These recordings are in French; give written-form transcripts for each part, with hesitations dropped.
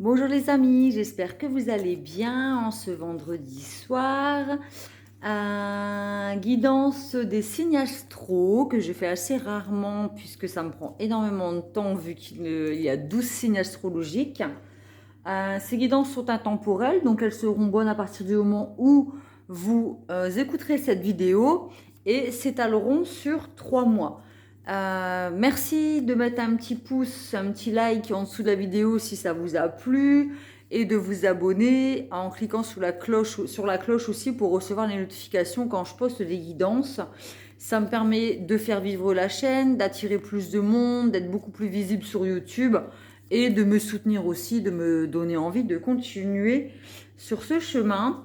Bonjour les amis, j'espère que vous allez bien en ce vendredi soir. Guidance des signes astro que je fais assez rarement puisque ça me prend énormément de temps vu qu'il y a 12 signes astrologiques. Ces guidances sont intemporelles, donc elles seront bonnes à partir du moment où vous écouterez cette vidéo et s'étaleront sur 3 mois. Merci de mettre un petit pouce, un petit like en dessous de la vidéo si ça vous a plu et de vous abonner en cliquant sur la cloche aussi pour recevoir les notifications quand je poste des guidances. Ça me permet de faire vivre la chaîne, d'attirer plus de monde, d'être beaucoup plus visible sur YouTube et de me soutenir aussi, de me donner envie de continuer sur ce chemin.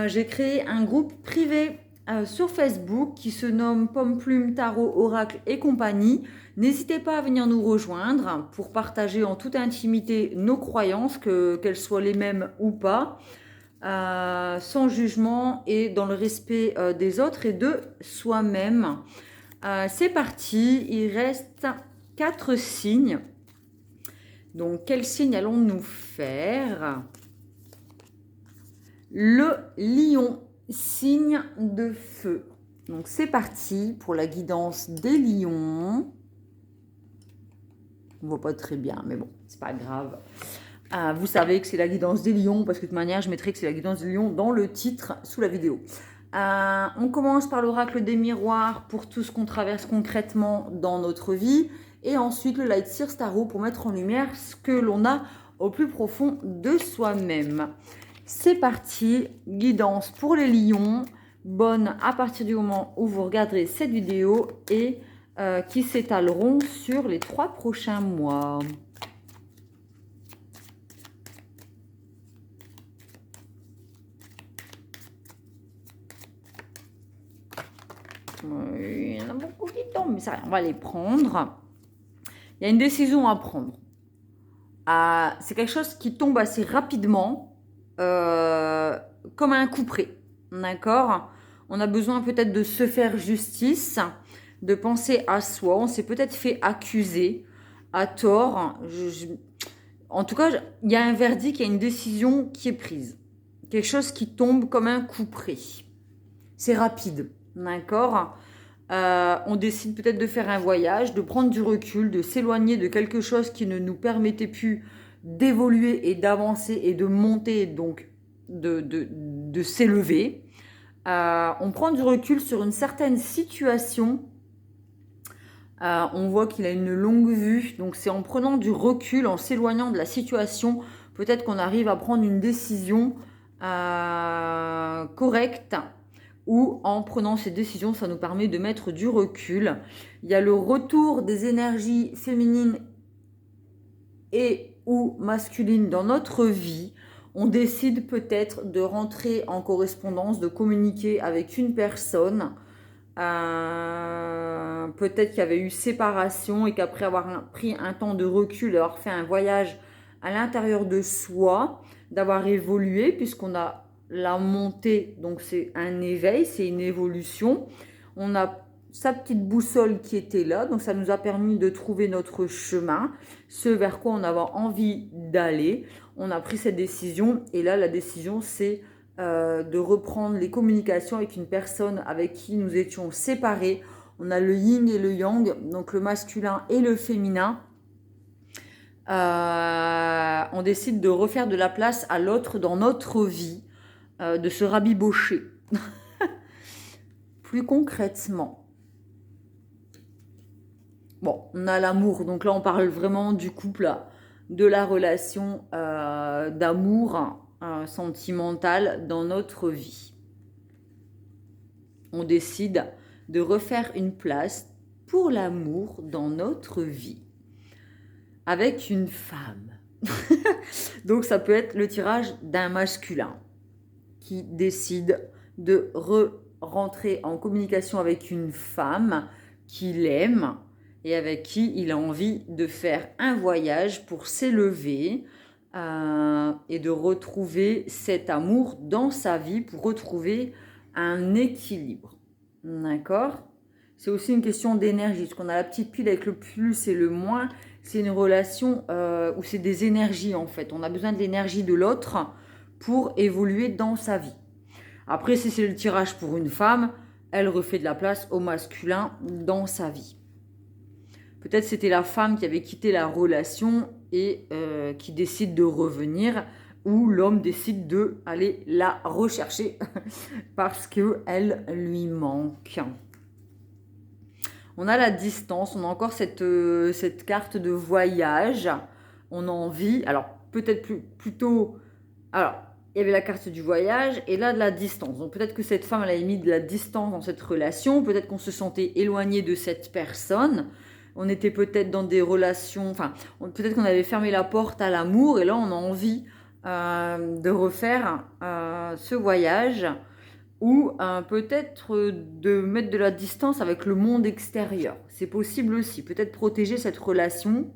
J'ai créé un groupe privé sur Facebook qui se nomme Pomme Plume, Tarot, Oracle et compagnie. N'hésitez pas à venir nous rejoindre pour partager en toute intimité nos croyances, qu'elles soient les mêmes ou pas, sans jugement et dans le respect des autres et de soi-même. C'est parti, il reste 4 signes. Donc, quel signe allons-nous faire? Le lion, signe de feu. Donc, c'est parti pour la guidance des lions. On ne voit pas très bien, mais bon, c'est pas grave. Vous savez que c'est la guidance des lions, parce que de toute manière, je mettrai que c'est la guidance des lions dans le titre sous la vidéo. On commence par l'oracle des miroirs pour tout ce qu'on traverse concrètement dans notre vie. Et ensuite, le Light Seers Tarot pour mettre en lumière ce que l'on a au plus profond de soi-même. C'est parti, guidance pour les lions, bonne à partir du moment où vous regarderez cette vidéo et qui s'étaleront sur les 3 prochains mois. Il y en a beaucoup qui tombent, mais ça, on va les prendre. Il y a une décision à prendre. C'est quelque chose qui tombe assez rapidement, comme un couperet. D'accord? On a besoin peut-être de se faire justice, de penser à soi. On s'est peut-être fait accuser à tort. En tout cas, il y a un verdict, il y a une décision qui est prise. Quelque chose qui tombe comme un couperet. C'est rapide. D'accord? On décide peut-être de faire un voyage, de prendre du recul, de s'éloigner de quelque chose qui ne nous permettait plus d'évoluer et d'avancer et de monter, donc de s'élever. On prend du recul sur une certaine situation. On voit qu'il a une longue vue, donc c'est en prenant du recul, en s'éloignant de la situation, peut-être qu'on arrive à prendre une décision correcte, ou en prenant ces décisions, ça nous permet de mettre du recul. Il y a le retour des énergies féminines et ou masculines dans notre vie. On décide peut-être de rentrer en correspondance, de communiquer avec une personne. Peut-être qu'il y avait eu séparation et qu'après avoir pris un temps de recul, avoir fait un voyage à l'intérieur de soi, d'avoir évolué puisqu'on a la montée, donc c'est un éveil, c'est une évolution. On a sa petite boussole qui était là, donc ça nous a permis de trouver notre chemin, ce vers quoi on avait envie d'aller. On a pris cette décision et là la décision c'est de reprendre les communications avec une personne avec qui nous étions séparés. On a le yin et le yang, donc le masculin et le féminin. On décide de refaire de la place à l'autre dans notre vie, de se rabibocher. Plus concrètement, bon, on a l'amour, donc là on parle vraiment du couple, de la relation d'amour sentimentale dans notre vie. On décide de refaire une place pour l'amour dans notre vie avec une femme. Donc ça peut être le tirage d'un masculin qui décide de rentrer en communication avec une femme qu'il aime et avec qui il a envie de faire un voyage pour s'élever et de retrouver cet amour dans sa vie pour retrouver un équilibre. D'accord? C'est aussi une question d'énergie, parce qu'on a la petite pile avec le plus et le moins. c'est une relation où c'est des énergies en fait. On a besoin de l'énergie de l'autre pour évoluer dans sa vie. Après, si c'est le tirage pour une femme, elle refait de la place au masculin dans sa vie. Peut-être c'était la femme qui avait quitté la relation et qui décide de revenir, ou l'homme décide d'aller la rechercher parce qu'elle lui manque. On a la distance, on a encore cette carte de voyage. On a envie, alors peut-être plutôt... Alors, il y avait la carte du voyage et là de la distance. Donc peut-être que cette femme, elle a mis de la distance dans cette relation. Peut-être qu'on se sentait éloigné de cette personne. On était peut-être dans des relations... Enfin, peut-être qu'on avait fermé la porte à l'amour et là, on a envie de refaire ce voyage ou peut-être de mettre de la distance avec le monde extérieur. C'est possible aussi. Peut-être protéger cette relation.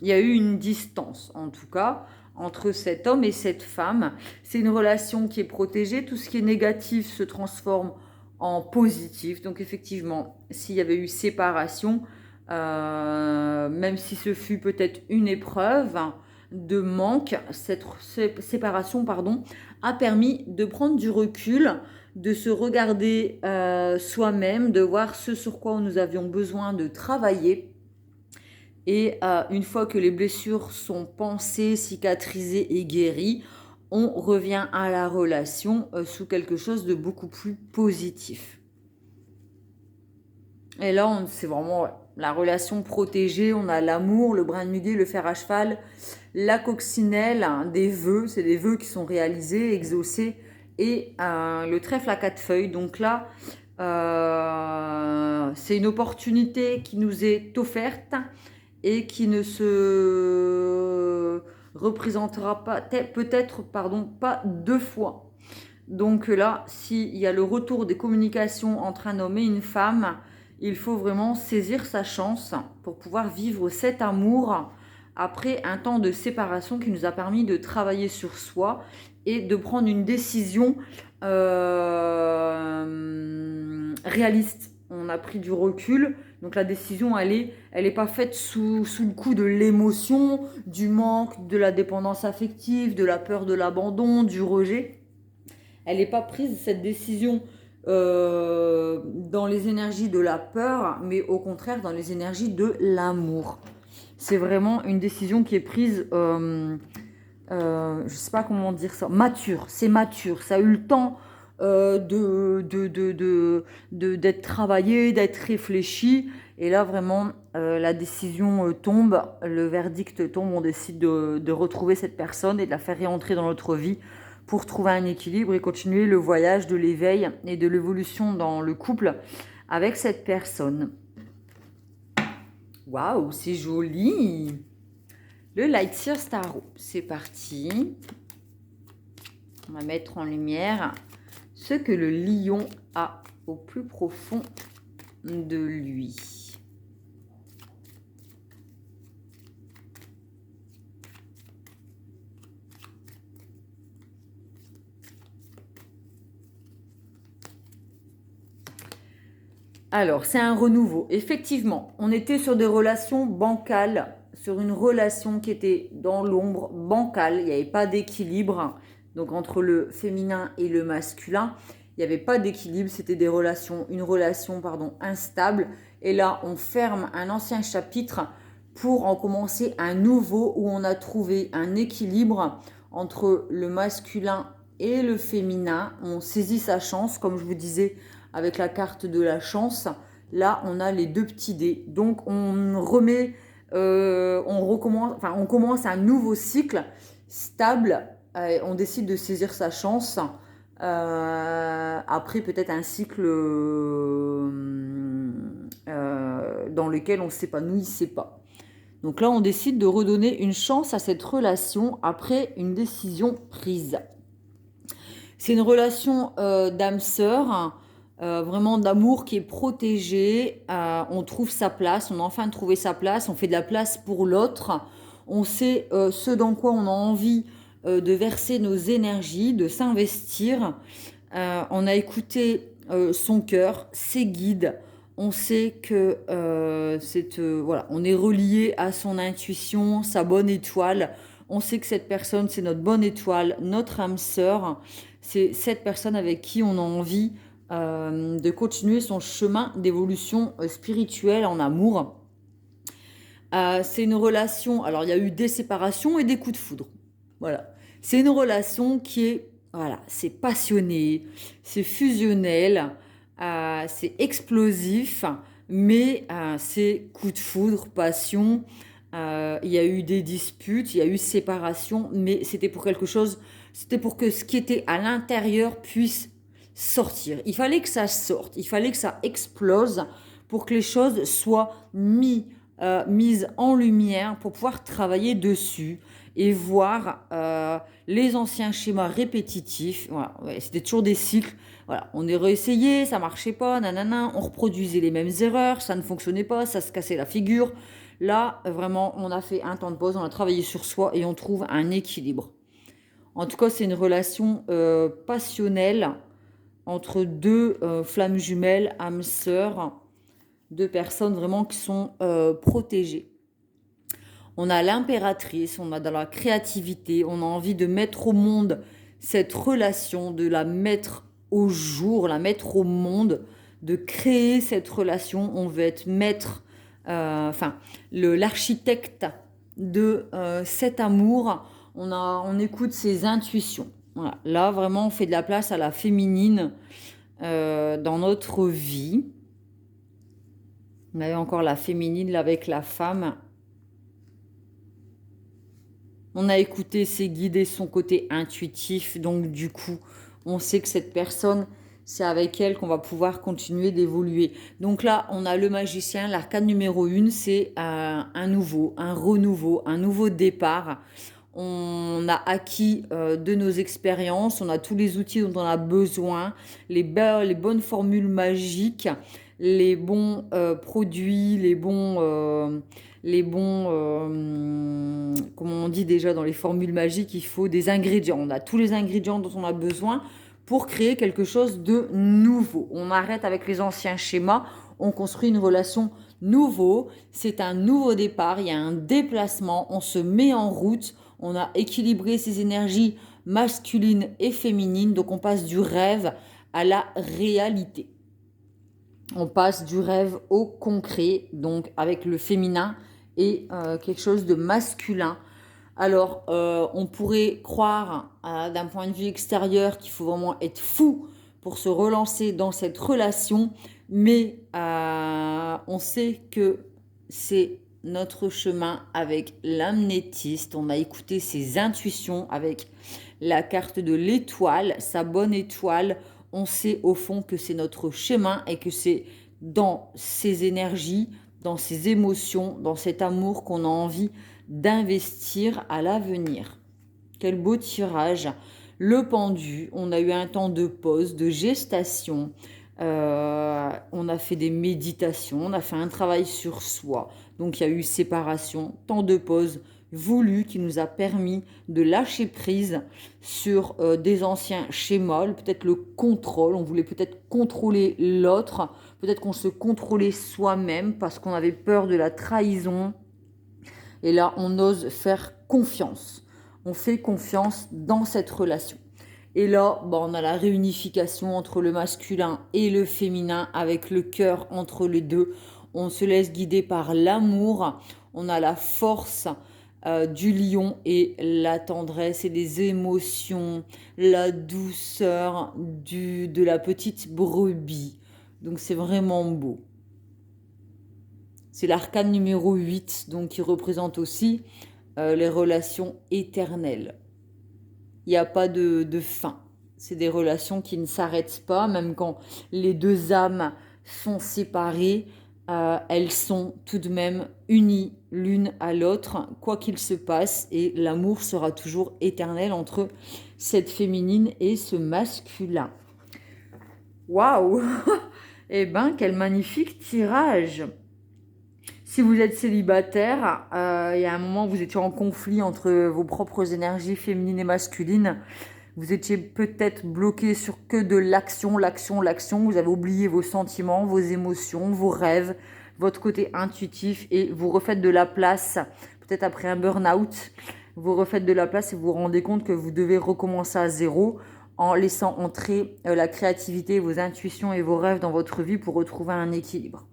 Il y a eu une distance, en tout cas, entre cet homme et cette femme. C'est une relation qui est protégée. Tout ce qui est négatif se transforme en positif. Donc, effectivement, s'il y avait eu séparation, même si ce fut peut-être une épreuve de manque, cette séparation, a permis de prendre du recul, de se regarder soi-même, de voir ce sur quoi nous avions besoin de travailler. Et une fois que les blessures sont pansées, cicatrisées et guéries, on revient à la relation sous quelque chose de beaucoup plus positif. Et là, c'est vraiment la relation protégée. On a l'amour, le brin de muguet, le fer à cheval, la coccinelle, des vœux. C'est des vœux qui sont réalisés, exaucés. Et le trèfle à 4 feuilles. Donc là, c'est une opportunité qui nous est offerte et qui ne se représentera pas, peut-être pas 2 fois. Donc là, s'il y a le retour des communications entre un homme et une femme, il faut vraiment saisir sa chance pour pouvoir vivre cet amour après un temps de séparation qui nous a permis de travailler sur soi et de prendre une décision réaliste. On a pris du recul, donc la décision, elle est pas faite sous le coup de l'émotion, du manque, de la dépendance affective, de la peur de l'abandon, du rejet. Elle n'est pas prise, cette décision, dans les énergies de la peur, mais au contraire dans les énergies de l'amour. C'est vraiment une décision qui est prise, je ne sais pas comment dire ça, mature, c'est mature, ça a eu le temps d'être travaillé, d'être réfléchi. Et là, vraiment, la décision tombe, le verdict tombe, on décide de retrouver cette personne et de la faire réentrer dans notre vie pour trouver un équilibre et continuer le voyage de l'éveil et de l'évolution dans le couple avec cette personne. Waouh, c'est joli! Le Light Seer Tarot, c'est parti. On va mettre en lumière ce que le lion a au plus profond de lui. Alors, c'est un renouveau. Effectivement, on était sur des relations bancales, sur une relation qui était dans l'ombre, bancale. Il n'y avait pas d'équilibre. Donc, entre le féminin et le masculin, il n'y avait pas d'équilibre. C'était une relation instable. Et là, on ferme un ancien chapitre pour en commencer un nouveau où on a trouvé un équilibre entre le masculin et le féminin. On saisit sa chance, comme je vous disais, avec la carte de la chance. Là, on a les 2 petits dés. Donc, on remet, on commence un nouveau cycle stable. On décide de saisir sa chance. Après, peut-être un cycle dans lequel on ne s'épanouissait pas. Donc là, on décide de redonner une chance à cette relation après une décision prise. C'est une relation d'âme sœur. Vraiment d'amour qui est protégé, on trouve sa place, on a enfin trouvé sa place, on fait de la place pour l'autre, on sait ce dans quoi on a envie de verser nos énergies, de s'investir. On a écouté son cœur, ses guides. On sait que voilà, on est relié à son intuition, sa bonne étoile. On sait que cette personne, c'est notre bonne étoile, notre âme sœur. C'est cette personne avec qui on a envie de continuer son chemin d'évolution spirituelle en amour. C'est une relation, alors il y a eu des séparations et des coups de foudre. Voilà. C'est une relation qui est, voilà, c'est passionné, c'est fusionnel, c'est explosif, mais c'est coup de foudre, passion. Il y a eu des disputes, il y a eu séparation, mais c'était pour quelque chose, c'était pour que ce qui était à l'intérieur puisse sortir. Il fallait que ça sorte, il fallait que ça explose pour que les choses soient mises en lumière pour pouvoir travailler dessus et voir les anciens schémas répétitifs. Voilà, ouais, c'était toujours des cycles. Voilà, on est réessayé, ça marchait pas, nanana, on reproduisait les mêmes erreurs, ça ne fonctionnait pas, ça se cassait la figure. Là, vraiment, on a fait un temps de pause, on a travaillé sur soi et on trouve un équilibre. En tout cas, c'est une relation passionnelle entre deux flammes jumelles, âmes sœurs, deux personnes vraiment qui sont protégées. On a l'impératrice, on a dans la créativité, on a envie de mettre au monde cette relation, de la mettre au jour, la mettre au monde, de créer cette relation. On veut être maître, l'architecte de cet amour. On écoute ses intuitions. Voilà. Là, vraiment, on fait de la place à la féminine dans notre vie. On avait encore la féminine là, avec la femme. On a écouté ses guides et son côté intuitif. Donc, du coup, on sait que cette personne, c'est avec elle qu'on va pouvoir continuer d'évoluer. Donc là, on a le magicien. L'arcane numéro 1, c'est un renouveau, un nouveau départ. On a acquis de nos expériences. On a tous les outils dont on a besoin. Les bonnes formules magiques. Les bons produits, comme on dit déjà dans les formules magiques, il faut des ingrédients. On a tous les ingrédients dont on a besoin pour créer quelque chose de nouveau. On arrête avec les anciens schémas, on construit une relation nouveau. C'est un nouveau départ, il y a un déplacement, on se met en route, on a équilibré ses énergies masculines et féminines, donc on passe du rêve à la réalité. On passe du rêve au concret, donc avec le féminin et quelque chose de masculin. Alors, on pourrait croire d'un point de vue extérieur qu'il faut vraiment être fou pour se relancer dans cette relation, mais on sait que c'est notre chemin avec l'amnétiste. On a écouté ses intuitions avec la carte de l'étoile, sa bonne étoile. On sait au fond que c'est notre chemin et que c'est dans ces énergies, dans ces émotions, dans cet amour qu'on a envie d'investir à l'avenir. Quel beau tirage. Le pendu, on a eu un temps de pause, de gestation. On a fait des méditations, on a fait un travail sur soi. Donc il y a eu séparation, temps de pause voulu qui nous a permis de lâcher prise sur des anciens schémas, peut-être le contrôle, on voulait peut-être contrôler l'autre, peut-être qu'on se contrôlait soi-même parce qu'on avait peur de la trahison. Et là, on ose faire confiance. On fait confiance dans cette relation. Et là, on a la réunification entre le masculin et le féminin avec le cœur entre les deux. On se laisse guider par l'amour. On a la force du lion et la tendresse et les émotions, la douceur de la petite brebis. Donc c'est vraiment beau. C'est l'arcane numéro 8, donc qui représente aussi les relations éternelles. Il n'y a pas de fin. C'est des relations qui ne s'arrêtent pas, même quand les deux âmes sont séparées, elles sont tout de même unies l'une à l'autre, quoi qu'il se passe, et l'amour sera toujours éternel entre cette féminine et ce masculin. Waouh! Eh ben, quel magnifique tirage! Si vous êtes célibataire, il y a un moment où vous étiez en conflit entre vos propres énergies féminines et masculines, Vous étiez peut-être bloqué sur que de l'action, l'action, l'action. Vous avez oublié vos sentiments, vos émotions, vos rêves, votre côté intuitif et vous refaites de la place, peut-être après un burn-out, vous refaites de la place et vous vous rendez compte que vous devez recommencer à zéro en laissant entrer la créativité, vos intuitions et vos rêves dans votre vie pour retrouver un équilibre.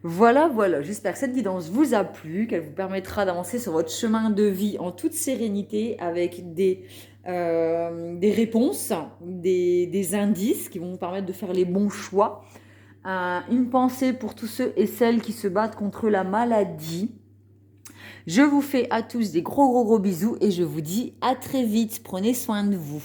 Voilà, j'espère que cette guidance vous a plu, qu'elle vous permettra d'avancer sur votre chemin de vie en toute sérénité avec des réponses, des indices qui vont vous permettre de faire les bons choix. Une pensée pour tous ceux et celles qui se battent contre la maladie. Je vous fais à tous des gros bisous et je vous dis à très vite. Prenez soin de vous.